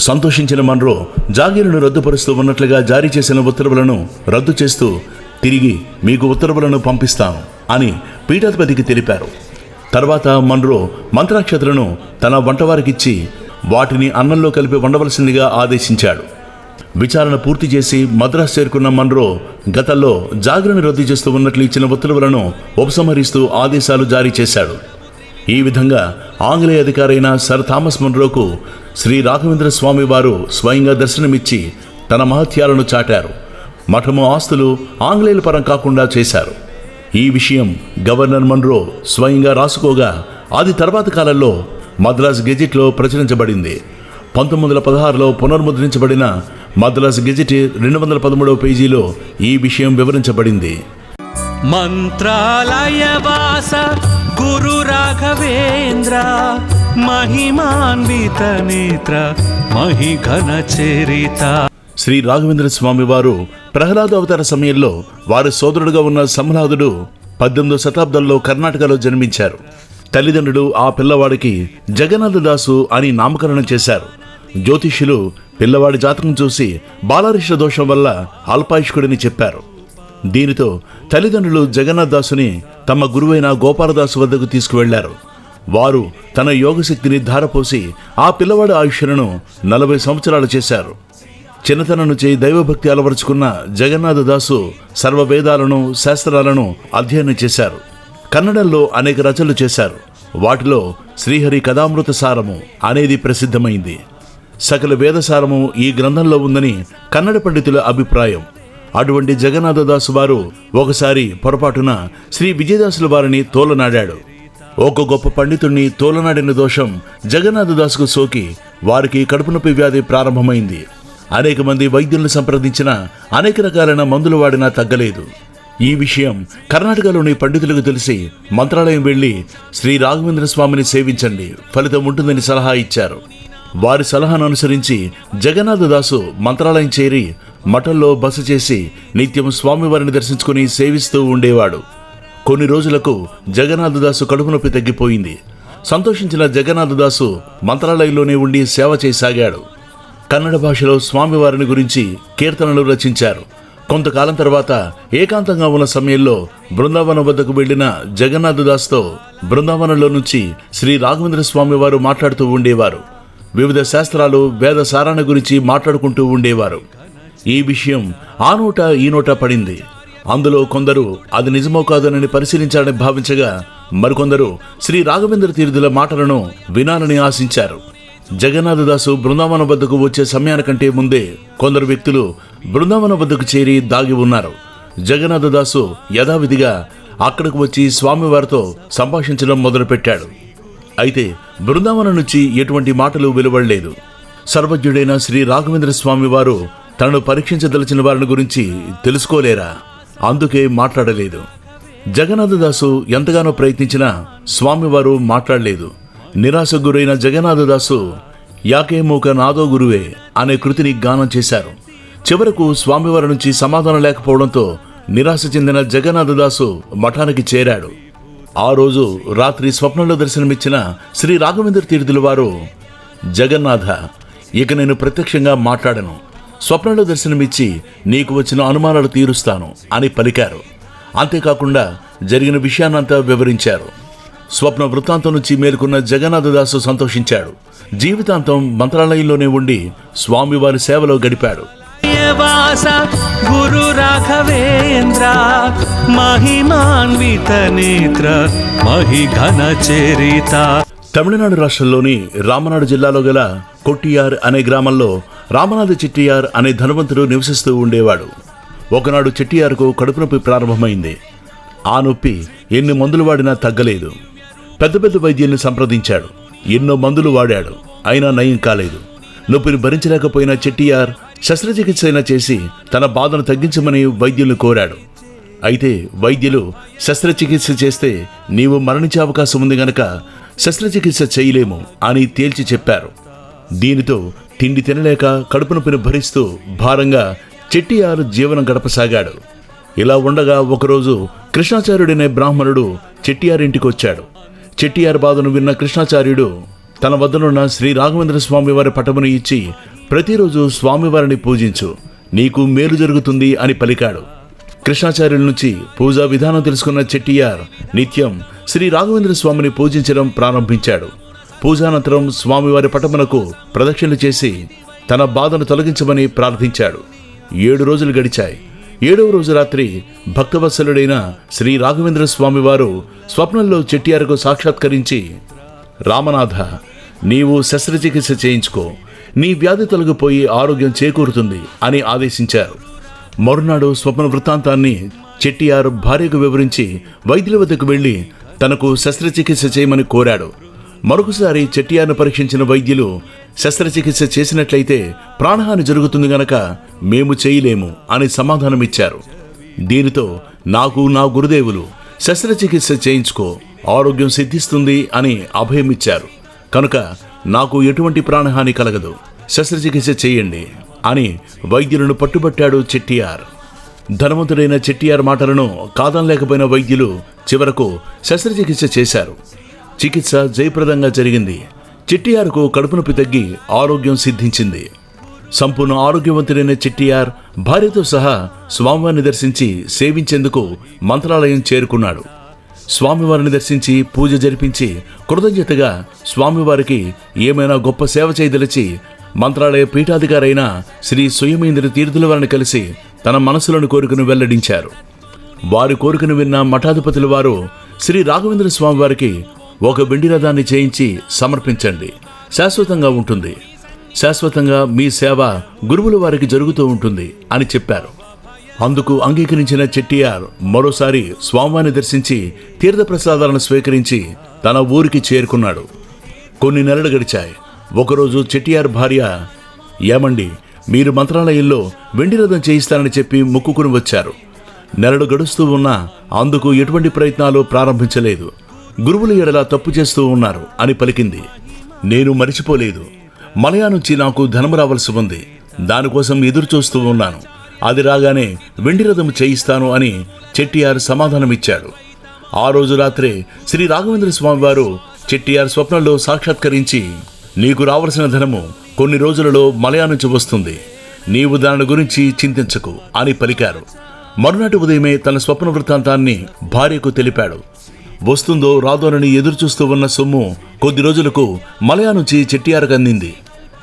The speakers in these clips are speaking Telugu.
సంతోషించిన మన్రో జాగీరును రద్దుపరుస్తూ ఉన్నట్లుగా జారీ చేసిన ఉత్తర్వులను రద్దు చేస్తూ తిరిగి మీకు ఉత్తర్వులను పంపిస్తాను అని పీఠాధిపతికి తెలిపారు. తర్వాత మన్రో మంత్రాక్షతలను తన వంటవారికిచ్చి వాటిని అన్నంలో కలిపి వండవలసిందిగా ఆదేశించాడు. విచారణ పూర్తి చేసి మద్రాసు చేరుకున్న మన్రో గతంలో జాగీరును రద్దు చేస్తూ ఉన్నట్లు ఇచ్చిన ఉత్తర్వులను ఉపసంహరిస్తూ ఆదేశాలు జారీ చేశాడు. ఈ విధంగా ఆంగ్లేయ అధికారైన సర్ థామస్ మన్రోకు శ్రీ రాఘవేంద్ర స్వామి వారు స్వయంగా దర్శనమిచ్చి తన మహత్యాలను చాటారు. మఠము ఆస్తులు ఆంగ్లేయుల పరం కాకుండా చేశారు. ఈ విషయం గవర్నర్ మన్రో స్వయంగా రాసుకోగా అది తర్వాత కాలంలో మద్రాస్ గెజిట్లో ప్రచురించబడింది. 1916లో పునర్ముద్రించబడిన మద్రాస్ గెజిట్ 213వ పేజీలో ఈ విషయం వివరించబడింది. మంత్రాలయవాస గురు రాఘవేంద్ర మహిమాన్విత నేత్ర మహిఘన చరిత. శ్రీ రాఘవేంద్ర స్వామి వారు ప్రహ్లాద అవతార సమయంలో వారి సోదరుడుగా ఉన్న సంహ్లాదుడు 18వ శతాబ్దంలో కర్ణాటకలో జన్మించారు. తల్లిదండ్రులు ఆ పిల్లవాడికి జగన్నాథదాసు అని నామకరణం చేశారు. జ్యోతిష్యులు పిల్లవాడి జాతకం చూసి బాలారిష్ట దోషం వల్ల అల్పాయుష్కుడిని చెప్పారు. దీనితో తల్లిదండ్రులు జగన్నాథదాసుని తమ గురువైన గోపాలదాసు వద్దకు తీసుకువెళ్లారు. వారు తన యోగశక్తిని ధారపోసి ఆ పిల్లవాడి ఆయుష్ను 40 సంవత్సరాలు చేశారు. చిన్నతనం నుంచి దైవభక్తి అలవరుచుకున్న జగన్నాథదాసు సర్వవేదాలను శాస్త్రాలను అధ్యయనం చేశారు. కన్నడంలో అనేక రచనలు చేశారు. వాటిలో శ్రీహరి కథామృత సారము అనేది ప్రసిద్ధమైంది. సకల వేదసారము ఈ గ్రంథంలో ఉందని కన్నడ పండితుల అభిప్రాయం. అటువంటి జగన్నాథదాసు వారు ఒకసారి పొరపాటున శ్రీ విజయదాసుల వారిని తోలనాడాడు. ఒక గొప్ప పండితుణ్ణి తోలనాడిన దోషం జగన్నాథదాసుకు సోకి వారికి కడుపు నొప్పి వ్యాధి ప్రారంభమైంది. అనేక మంది వైద్యులను సంప్రదించిన అనేక రకాలైన మందులు వాడినా తగ్గలేదు. ఈ విషయం కర్ణాటకలోని పండితులకు తెలిసి మంత్రాలయం వెళ్లి శ్రీ రాఘవేంద్ర స్వామిని సేవించండి, ఫలితం ఉంటుందని సలహా ఇచ్చారు. వారి సలహాను అనుసరించి జగన్నాథదాసు మంత్రాలయం చేరి మఠంలో బస చేసి నిత్యం స్వామివారిని దర్శించుకుని సేవిస్తూ ఉండేవాడు. కొన్ని రోజులకు జగన్నాథదాసు కడుపు నొప్పి తగ్గిపోయింది. సంతోషించిన జగన్నాథదాసు మంత్రాలయంలోనే ఉండి సేవ చేయసాగాడు. కన్నడ భాషలో స్వామివారిని గురించి కీర్తనలు రచించారు. కొంతకాలం తర్వాత ఏకాంతంగా ఉన్న సమయంలో బృందావనం వద్దకు వెళ్లిన జగన్నాథదాస్తో బృందావనంలో నుంచి శ్రీ రాఘవేంద్ర స్వామి వారు మాట్లాడుతూ ఉండేవారు. వివిధ శాస్త్రాలు వేద సారాన్ని గురించి మాట్లాడుకుంటూ ఉండేవారు. ఈ విషయం ఆ నోట ఈ నోట పడింది. అందులో కొందరు అది నిజమో కాదనని పరిశీలించాలని భావించగా మరికొందరు శ్రీ రాఘవేంద్ర తీర్థుల మాటలను వినాలని ఆశించారు. జగన్నాథదాసు బృందావనం వద్దకు వచ్చే సమయానికంటే ముందే కొందరు వ్యక్తులు బృందావనం వద్దకు చేరి దాగి ఉన్నారు. జగన్నాథదాసు యథావిధిగా అక్కడికి వచ్చి స్వామివారితో సంభాషించడం మొదలుపెట్టాడు. అయితే బృందావనం నుంచి ఎటువంటి మాటలు వెలువడలేదు. సర్వజ్ఞుడైన శ్రీ రాఘవేంద్ర స్వామి వారు తనను పరీక్షించదలిచిన వారిని గురించి తెలుసుకోలేరా? అందుకే మాట్లాడలేదు. జగన్నాథదాసు ఎంతగానో ప్రయత్నించినా స్వామివారు మాట్లాడలేదు. నిరాశకు గురైన జగన్నాథదాసు యాకే మూక నాదో గురువే అనే కృతిని గానం చేశారు. చివరకు స్వామివారి నుంచి సమాధానం లేకపోవడంతో నిరాశ చెందిన జగన్నాథదాసు మఠానికి చేరాడు. ఆ రోజు రాత్రి స్వప్నంలో దర్శనమిచ్చిన శ్రీ రాఘవేంద్ర తీర్థుల వారు, జగన్నాథ, ఇక నేను ప్రత్యక్షంగా మాట్లాడను, స్వప్నంలో దర్శనమిచ్చి నీకు వచ్చిన అనుమానాలు తీరుస్తాను అని పలికారు. అంతేకాకుండా జరిగిన విషయాన్నంతా వివరించారు. స్వప్న వృత్తాంతం నుంచి మేలుకున్న జగన్నాథదాసు సంతోషించాడు. జీవితాంతం మంత్రాలయంలోనే ఉండి స్వామివారి సేవలో గడిపాడు. గురు రాఘవేంద్ర మహిమాన్విత నేత్ర మహిఘన చరిత. తమిళనాడు రాష్ట్రంలోని రామనాడు జిల్లాలో గల కొట్టియార్ అనే గ్రామంలో రామనాథ చెట్టియార్ అనే ధనవంతుడు నివసిస్తూ ఉండేవాడు. ఒకనాడు చెట్టియార్కు కడుపు నొప్పి ప్రారంభమైంది. ఆ నొప్పి ఎన్ని మందులు వాడినా తగ్గలేదు. పెద్ద పెద్ద వైద్యుల్ని సంప్రదించాడు. ఎన్నో మందులు వాడాడు, అయినా నయం కాలేదు. నొప్పిని భరించలేకపోయిన చెట్టియార్ శస్త్రచికిత్స అయినా చేసి తన బాధను తగ్గించమని వైద్యుల్ని కోరాడు. అయితే వైద్యులు శస్త్రచికిత్స చేస్తే నీవు మరణించే అవకాశం ఉంది గనక శస్త్రచికిత్స చేయలేము అని తేల్చి చెప్పారు. దీనితో తిండి తినలేక కడుపు నొప్పిని భరిస్తూ భారంగా చెట్టియార్ జీవనం గడపసాగాడు. ఇలా ఉండగా ఒకరోజు కృష్ణాచార్యుడనే బ్రాహ్మణుడు చెట్టియార్ ఇంటికి వచ్చాడు. చెట్టియార్ బాధను విన్న కృష్ణాచార్యుడు తన వద్దనున్న శ్రీ రాఘవేంద్ర స్వామి వారి పటమును ఇచ్చి ప్రతిరోజు స్వామివారిని పూజించు, నీకు మేలు జరుగుతుంది అని పలికాడు. కృష్ణాచార్యుల నుంచి పూజా విధానం తెలుసుకున్న చెట్టియార్ నిత్యం శ్రీ రాఘవేంద్ర స్వామిని పూజించడం ప్రారంభించాడు. పూజానంతరం స్వామివారి పటమునకు ప్రదక్షిణలు చేసి తన బాధను తొలగించమని ప్రార్థించాడు. 7 రోజులు గడిచాయి. 7వ రోజు రాత్రి భక్తవత్సలుడైన శ్రీ రాఘవేంద్ర స్వామివారు స్వప్నంలో చెట్టియారకు సాక్షాత్కరించి, రామనాథ, నీవు శస్త్రచికిత్స చేయించుకో, నీ వ్యాధి తొలగిపోయి ఆరోగ్యం చేకూరుతుంది అని ఆదేశించారు. మరునాడు స్వప్న వృత్తాంతాన్ని చెట్టియార్ భార్యకు వివరించి వైద్యుల వద్దకు వెళ్లి తనకు శస్త్రచికిత్స చేయమని కోరాడు. మరొకసారి చెట్టియార్ను పరీక్షించిన వైద్యులు, శస్త్రచికిత్స చేసినట్లయితే ప్రాణహాని జరుగుతుంది గనక మేము చేయలేము అని సమాధానమిచ్చారు. దీనితో నాకు నా గురుదేవులు శస్త్రచికిత్స చేయించుకో, ఆరోగ్యం సిద్ధిస్తుంది అని అభయమిచ్చారు కనుక నాకు ఎటువంటి ప్రాణహాని కలగదు, శస్త్రచికిత్స చేయండి అని వైద్యులను పట్టుబట్టాడు చెట్టియార్. ధనవంతుడైన చెట్టియార్ మాటలను కాదనలేకపోయిన వైద్యులు చివరకు శస్త్రచికిత్స చేశారు. చికిత్స జయప్రదంగా జరిగింది. చెట్టియార్కు కడుపు నొప్పి తగ్గి ఆరోగ్యం సిద్ధించింది. సంపూర్ణ ఆరోగ్యవంతుడైన చెట్టియార్ భార్యతో సహా స్వామివారిని దర్శించి సేవించేందుకు మంత్రాలయం చేరుకున్నాడు. స్వామివారిని దర్శించి పూజ జరిపించి కృతజ్ఞతగా స్వామివారికి ఏమైనా గొప్ప సేవ చేయదలిచి మంత్రాలయ పీఠాధికారైన శ్రీ సుయమేంద్ర తీర్థుల వారిని కలిసి తన మనసులోని కోరికను వెల్లడించారు. వారి కోరికను విన్న మఠాధిపతుల వారు శ్రీ రాఘవేంద్ర స్వామి వారికి ఒక వెండి రథాన్ని చేయించి సమర్పించండి, శాశ్వతంగా ఉంటుంది, శాశ్వతంగా మీ సేవ గురువుల వారికి జరుగుతూ ఉంటుంది అని చెప్పారు. అందుకు అంగీకరించిన చెట్టియార్ మరోసారి స్వామివారిని దర్శించి తీర్థప్రసాదాలను స్వీకరించి తన ఊరికి చేరుకున్నాడు. కొన్ని నెలలు గడిచాయి. ఒకరోజు చెట్టియార్ భార్య, ఏమండి, మీరు మంత్రాలయంలో వెండి రథం చేయిస్తానని చెప్పి మొక్కుకుని వచ్చారు. నెలలు గడుస్తూ ఉన్నా అందుకు ఎటువంటి ప్రయత్నాలు ప్రారంభించలేదు. గురువుల ఎడల తప్పు చేస్తూ ఉన్నారు అని పలికింది. నేను మరిచిపోలేదు. మలయా నుంచి నాకు ధనం రావాల్సి ఉంది. దానికోసం ఎదురు చూస్తూ ఉన్నాను. అది రాగానే వెండి రథం చేయిస్తాను అని చెట్టియార్ సమాధానమిచ్చాడు. ఆ రోజు రాత్రే శ్రీ రాఘవేంద్ర స్వామి వారు చెట్టియార్ స్వప్నంలో సాక్షాత్కరించి, నీకు రావాల్సిన ధనము కొన్ని రోజులలో మలయా నుంచి వస్తుంది, నీవు దాని గురించి చింతించకు అని పలికారు. మరునాటి ఉదయమే తన స్వప్న వృత్తాంతాన్ని భార్యకు తెలిపాడు. వస్తుందో రాదోనని ఎదురుచూస్తూ ఉన్న సొమ్ము కొద్ది రోజులకు మలయా నుంచి చెట్టియార్కు అందింది.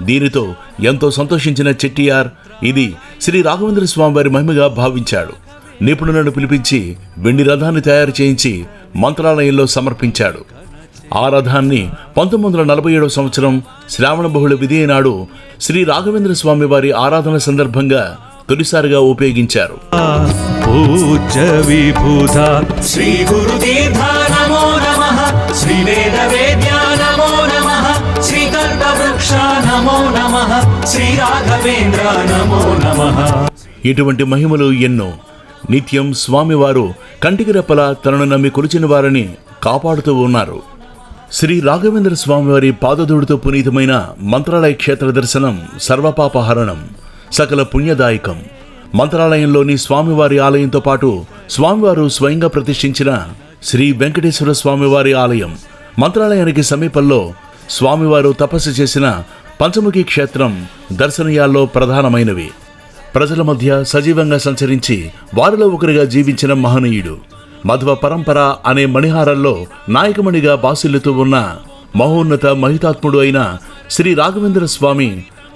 దీనితో ఎంతో సంతోషించిన చెట్టియార్ ఇది శ్రీ రాఘవేంద్ర స్వామి వారి మహిమగా భావించాడు. నిపుణులను పిలిపించి వెండి రథాన్ని తయారు చేయించి మంత్రాలయంలో సమర్పించాడు. ఆ రథాన్ని 1947 సంవత్సరం శ్రావణ బహుళ విధియ నాడు శ్రీ రాఘవేంద్ర స్వామి వారి ఆరాధన సందర్భంగా తొలిసారిగా ఉపయోగించారు. పూజ్య విభూత శ్రీ గురుతీర్థ నమో నమః, శ్రీ వేద వేద్య నమో నమః, శ్రీ కల్పవృక్ష నమో నమః, శ్రీ రాఘవేంద్ర నమో నమః. ఇటువంటి మహిమలు ఎన్నో. నిత్యం స్వామివారు కంటికి రెప్పలా తనను నమ్మి కొలిచిన వారిని కాపాడుతూ ఉన్నారు. శ్రీ రాఘవేంద్ర స్వామివారి పాదధూడితో పునీతమైన మంత్రాలయ క్షేత్ర దర్శనం సర్వపాపహరణం, సకల పుణ్యదాయకం. మంత్రాలయంలోని స్వామివారి ఆలయంతో పాటు స్వామివారు స్వయంగా ప్రతిష్ఠించిన శ్రీ వెంకటేశ్వర స్వామివారి ఆలయం, మంత్రాలయానికి సమీపంలో స్వామివారు తపస్సు చేసిన పంచముఖి క్షేత్రం దర్శనీయాల్లో ప్రధానమైనవి. ప్రజల మధ్య సజీవంగా సంచరించి వారిలో ఒకరిగా జీవించిన మహనీయుడు. మధ్వ పరంపర అనే మణిహారంలో నాయకమణిగా బాసిల్లుతూ ఉన్న మహోన్నత మహితాత్ముడు అయిన శ్రీ రాఘవేంద్ర స్వామి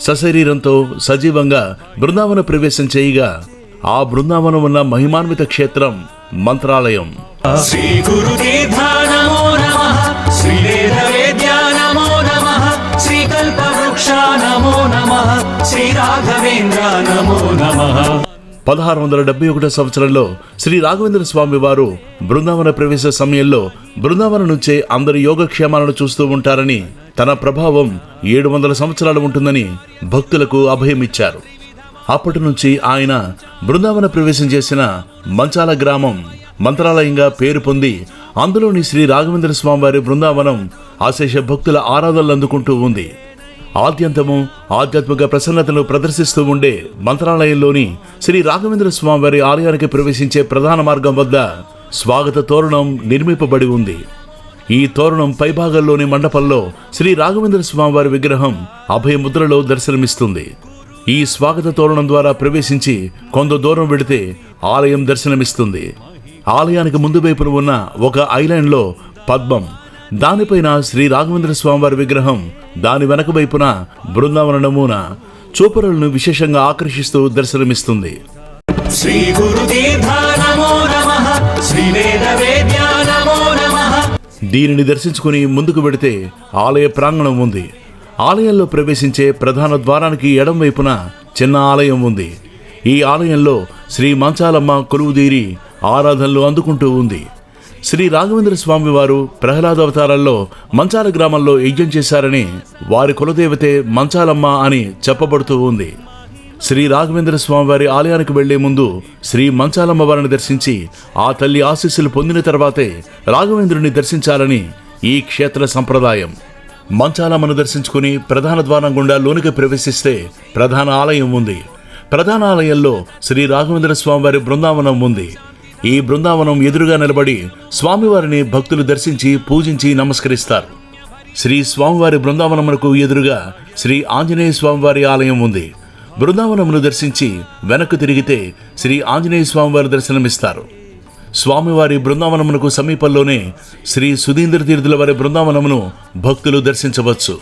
సశరీరంతో సజీవంగా బృందావన ప్రవేశం చేయగా ఆ బృందావనం ఉన్న మహిమాన్విత క్షేత్రం మంత్రాలయం. శ్రీ గురుతీర్థ నమో నమః, శ్రీ వేద వేద్య నమో నమః, శ్రీ కల్పవృక్ష నమో నమః, శ్రీ రాఘవేంద్ర నమో నమః. 1671 సంవత్సరంలో శ్రీ రాఘవేంద్ర స్వామి వారు బృందావన ప్రవేశ సమయంలో బృందావనం నుంచే అందరి యోగక్షేమాలను చూస్తూ ఉంటారని, తన ప్రభావం 700 సంవత్సరాలు ఉంటుందని భక్తులకు అభయమిచ్చారు. అప్పటి నుంచి ఆయన బృందావన ప్రవేశం చేసిన మంచాల గ్రామం మంత్రాలయంగా పేరు పొంది అందులోని శ్రీ రాఘవేంద్ర స్వామి వారి బృందావనం అశేష భక్తుల ఆరాధనలు అందుకుంటూ ఉంది. ఆద్యంతము ఆధ్యాత్మిక ప్రసన్నతను ప్రదర్శిస్తూ ఉండే మంత్రాలయంలోని శ్రీ రాఘవేంద్ర స్వామి వారి ఆలయానికి ప్రవేశించే ప్రధాన మార్గం వద్ద స్వాగత తోరణం నిర్మింపబడి ఉంది. ఈ తోరణం పైభాగంలోని మండపంలో శ్రీ రాఘవేంద్ర స్వామివారి విగ్రహం అభయముద్రలో దర్శనమిస్తుంది. ఈ స్వాగత తోరణం ద్వారా ప్రవేశించి కొంత దూరం వెడితే ఆలయం దర్శనమిస్తుంది. ఆలయానికి ముందు వైపున ఉన్న ఒక ఐలాండ్లో పద్మం, దానిపైన శ్రీ రాఘవేంద్ర స్వామివారి విగ్రహం, దాని వెనక వైపున బృందావన నమూనా చూపరులను విశేషంగా ఆకర్షిస్తూ దర్శనమిస్తుంది. శ్రీ గురుతీర్థ నమో నమః, శ్రీ వేద వేద్య నమో నమః. దీనిని దర్శించుకుని ముందుకు వెడితే ఆలయ ప్రాంగణం ఉంది. ఆలయంలో ప్రవేశించే ప్రధాన ద్వారానికి ఎడం వైపున చిన్న ఆలయం ఉంది. ఈ ఆలయంలో శ్రీ మంచాలమ్మ కొలువుదీరి ఆరాధనలు అందుకుంటూ ఉంది. శ్రీ రాఘవేంద్ర స్వామి వారు ప్రహ్లాద అవతారాల్లో మంచాల గ్రామంలో యజ్ఞం చేశారని వారి కులదేవతే మంచాలమ్మ అని చెప్పబడుతూ ఉంది. శ్రీ రాఘవేంద్ర స్వామి వారి ఆలయానికి వెళ్లే ముందు శ్రీ మంచాలమ్మ వారిని దర్శించి ఆ తల్లి ఆశీస్సులు పొందిన తర్వాతే రాఘవేంద్రుని దర్శించాలని ఈ క్షేత్ర సంప్రదాయం. మంచాలమ్మను దర్శించుకుని ప్రధాన ద్వారం గుండా లోనికి ప్రవేశిస్తే ప్రధాన ఆలయం ఉంది. ప్రధాన ఆలయంలో శ్రీ రాఘవేంద్ర స్వామివారి బృందావనం ఉంది. ఈ బృందావనం ఎదురుగా నిలబడి స్వామివారిని భక్తులు దర్శించి పూజించి నమస్కరిస్తారు. శ్రీ స్వామివారి బృందావనమునకు ఎదురుగా శ్రీ ఆంజనేయ స్వామివారి ఆలయం ఉంది. బృందావనమును దర్శించి వెనక్కు తిరిగితే శ్రీ ఆంజనేయ స్వామివారి దర్శనమిస్తారు. స్వామివారి బృందావనమునకు సమీపంలోనే శ్రీ సుధీంద్ర తీర్థుల వారి బృందావనమును భక్తులు దర్శించవచ్చు.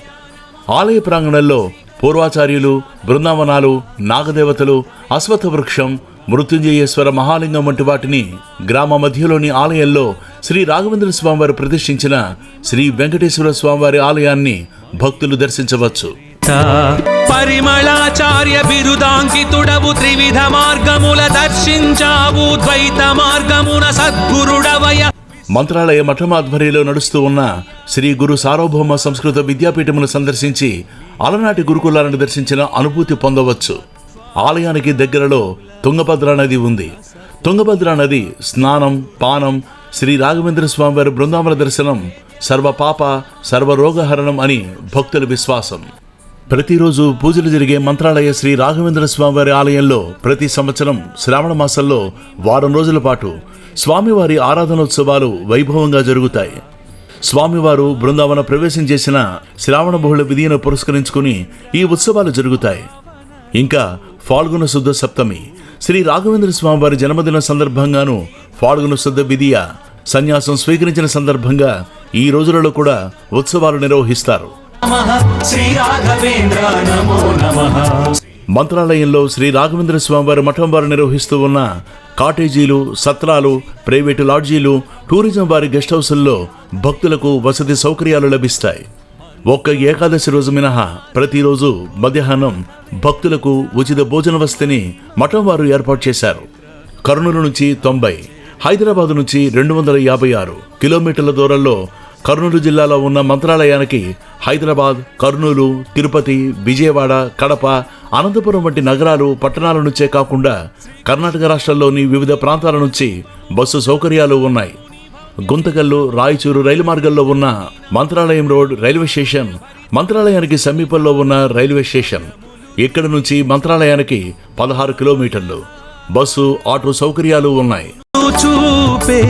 ఆలయ ప్రాంగణంలో పూర్వాచార్యులు, బృందావనాలు, నాగదేవతలు, అశ్వత్థ వృక్షం, మృత్యుంజయేశ్వర మహాలింగం వంటి వాటిని గ్రామ మధ్యలోని ఆలయంలో శ్రీ రాఘవేంద్ర స్వామివారు ప్రతిష్ఠించిన శ్రీ వెంకటేశ్వర స్వామివారి ఆలయాన్ని భక్తులు దర్శించవచ్చు. పరిమళాచార్య బిరుదాంకితుడవు, త్రివిధ మార్గముల దర్శించావు, ద్వైత మార్గమున సద్గురుడవయ. మంత్రాలయ మఠం ఆధ్వర్యంలో నడుస్తూ ఉన్న శ్రీ గురు సార్వభౌమ సంస్కృత విద్యాపీఠమును సందర్శించి అలనాటి గురుకులాలను దర్శించిన అనుభూతి పొందవచ్చు. ఆలయానికి దగ్గరలో తుంగభద్రా నది ఉంది. తుంగభద్రా నది స్నానం, పానం, శ్రీ రాఘవేంద్ర స్వామివారి బృందావన దర్శనం సర్వపాప సర్వరోగహరణం అని భక్తుల విశ్వాసం. ప్రతిరోజు పూజలు జరిగే మంత్రాలయ శ్రీ రాఘవేంద్ర స్వామివారి ఆలయంలో ప్రతి సంవత్సరం శ్రావణ మాసంలో వారం రోజుల పాటు స్వామివారి ఆరాధనోత్సవాలు వైభవంగా జరుగుతాయి. స్వామివారు బృందావన ప్రవేశం చేసిన శ్రావణ బహుళ విధిని పురస్కరించుకుని ఈ ఉత్సవాలు జరుగుతాయి. ఇంకా ఫాల్గుణ శుద్ధ సప్తమి, శ్రీ రాఘవేంద్ర స్వామివారి జన్మదిన సందర్భంగాను ఫాల్గుణ శుద్ధ విధియ సన్యాసం స్వీకరించిన సందర్భంగా ఈ రోజులలో కూడా ఉత్సవాలు నిర్వహిస్తారు. శ్రీ రాఘవేంద్ర నమో నమః. మంత్రాలయంలో శ్రీ రాఘవేంద్ర స్వామివారి మఠం వారు నిర్వహిస్తూ ఉన్న కాటేజీలు, సత్రాలు, ప్రైవేటు లాడ్జీలు, టూరిజం వారి గెస్ట్ హౌసుల్లో భక్తులకు వసతి సౌకర్యాలు లభిస్తాయి. ఒక్క ఏకాదశి రోజు మినహా ప్రతిరోజు మధ్యాహ్నం భక్తులకు ఉచిత భోజన వసతిని మఠం వారు ఏర్పాటు చేశారు. కర్నూలు నుంచి 90, హైదరాబాద్ నుంచి 256 కిలోమీటర్ల దూరంలో కర్నూలు జిల్లాలో ఉన్న మంత్రాలయానికి హైదరాబాద్, కర్నూలు, తిరుపతి, విజయవాడ, కడప, అనంతపురం వంటి నగరాలు, పట్టణాల నుంచే కాకుండా కర్ణాటక రాష్ట్రంలోని వివిధ ప్రాంతాల నుంచి బస్సు సౌకర్యాలు ఉన్నాయి. గుంతకల్లు, రాయచూరు రైలు మార్గంలో ఉన్న మంత్రాలయం రోడ్ రైల్వే స్టేషన్ మంత్రాలయానికి సమీపంలో ఉన్న రైల్వే స్టేషన్. ఇక్కడ నుంచి మంత్రాలయానికి 16 కిలోమీటర్లు. బస్సు, ఆటో సౌకర్యాలు ఉన్నాయి. చూపే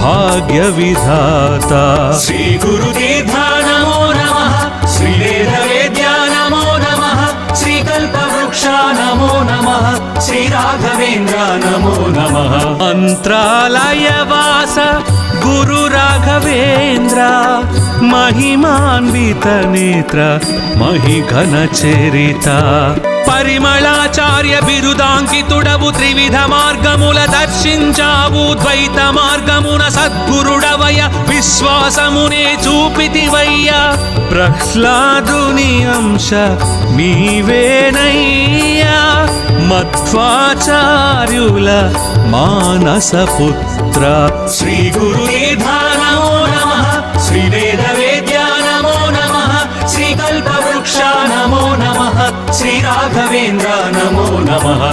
భాగ్య విధాత శ్రీ గురుతీర్థ నమో నమః, శ్రీ వేద వేద్య నమో నమః, శ్రీ కల్పవృక్ష నమో నమః, శ్రీ రాఘవేంద్ర నమో నమః. మంత్రాలయ వాస గురు రాఘవేంద్ర మహిమాన్విత నేత్ర మహిఘన చరిత. పరిమళాచార్య బిరుదాంకితుడవు, త్రివిధ మార్గముల దర్శించావు, ద్వైత మార్గమున సద్గురుడవయ, విశ్వాసమునే చూపితివయ్య. ప్రహ్లాదుని అంశ నీవేనయ్యా, మధ్వాచార్యుల మానస పుత్ర. శ్రీ గురుతీర్థ నమో నమః, శ్రీ వేద వేద్య నమో నమః, శ్రీ కల్పవృక్ష నమో నమః, శ్రీ రాఘవేంద్ర నమో నమః.